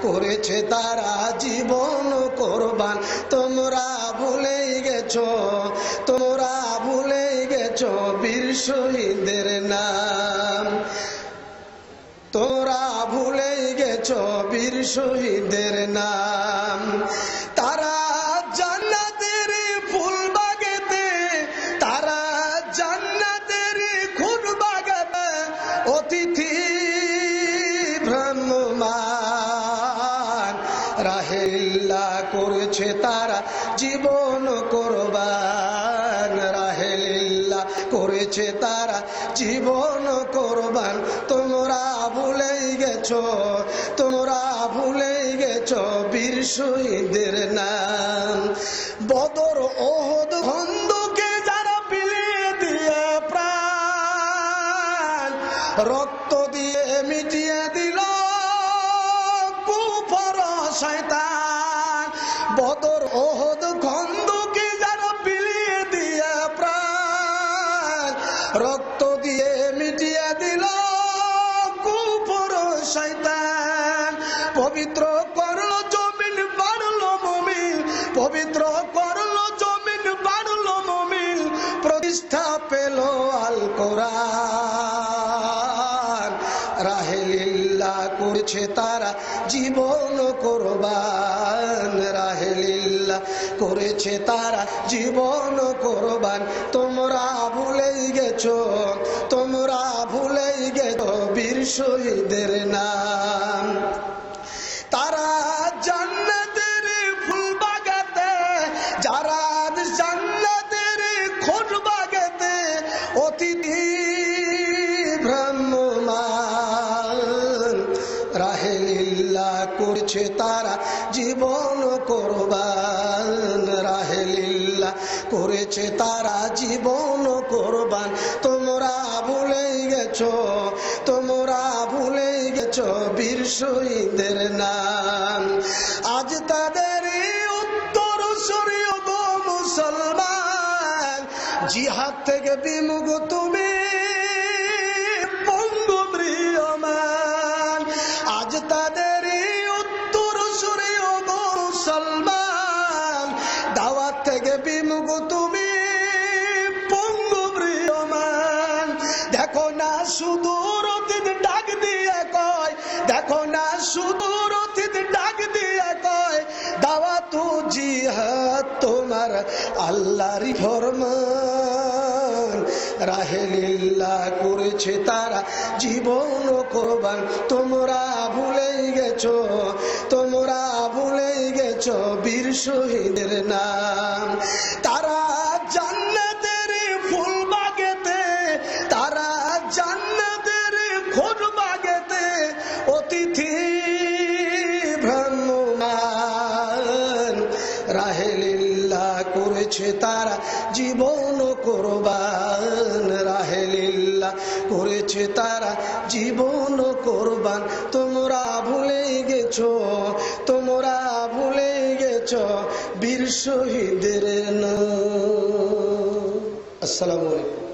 করেছে তারা জীবন কোরবান। তোমরা ভুলেই গেছো, তোমরা ভুলেই গেছো বীর শহীদের নাম। তোমরা ভুলেই গেছো বীর শহীদের নাম। তারা জান্নাতের ফুল বাগেতে, তারা জান্নাতের খুন বাগাতে অতিথি ভ্রাম্যমান। রাহেলিল্লাহ করেছে তারা জীবন কোরবান, রাহেলিল্লাহ করেছে তারা জীবন কোরবান। তোমরা ভুলেই গেছো, তোমরা ভুলেই গেছো বীর শহীদের নাম। বদর ওহদ খন্দকে যারা বিলিয়ে দিয়ে প্রাণ, রক্ত দিয়ে মিটিয়ে দিল কুফর শয়তান। বদর ওহদ খন্দকে যারা বিলিয়ে দিয়ে প্রাণ, রক্ত দিয়ে মিটিয়ে দিল কুফর শয়তান। পবিত্র করলো জমিন বাড়লো মুমিন, পবিত্র করলো জমিন বাড়লো মুমিন, প্রতিষ্ঠা পেল আল কোরআন। রাহেলিল্লাহ করেছে তারা জীবন কোরবান, রাহেলিল্লাহ করেছে তারা জীবন কোরবান। তোমরা ভুলেই গেছো, তোমরা ভুলেই গেছো বীর শহীদের নাম। তারা জান্নাতের ফুল বাগাতে, যারা জান্নাতের খোঁজ বাগাতে অতিথি ভ্রাম্যমান। রাহেলিল্লাহ করছে তারা জীবন কোরবান, রাহেলিল্লাহ করেছে তারা জীবন কোরবান। তোমরা ভুলেই গেছো, তোমরা ভুলেই গেছো বীর শহীদের নাম। আজ তাদের উত্তর সরিয়ে গো মুসলমান, জিহাদ থেকে বিমুখ তুমি পঙ্গু ম্রিয়মান। আজ তাদের উত্তর সরিয়ে গো মুসলমান, দাওয়াত থেকে বিমুখ তুমি পঙ্গু ম্রিয়মান। দেখো না সুদূর অতীত ডাক দিয়ে কয়, দেখো না সুদূর অতীত ডাক দিয়ে কয়, দাওয়াতু জিহাদ তোমার আল্লাহরই ফরমান। রাহেলিল্লাহ করেছে তারা জীবন কোরবান। তোমরা ভুলেই গেছো, তোমরা ভুলেই গেছো বীর শহীদের নাম। তারা জান্নাতের ফুল বাগেতে, তারা জান্নাতের খোঁজ বাগেতে অতিথি ভ্রাম্যমান। রাহেলিল্লাহ করেছে তারা জীবন কোরবান, রাহেলিল্লাহ করেছে তারা জীবন কোরবান। তোমরা ভুলেই গেছো, তোমরা ভুলেই গেছো বীর শহীদের নাম। আসসালামু আলাইকুম।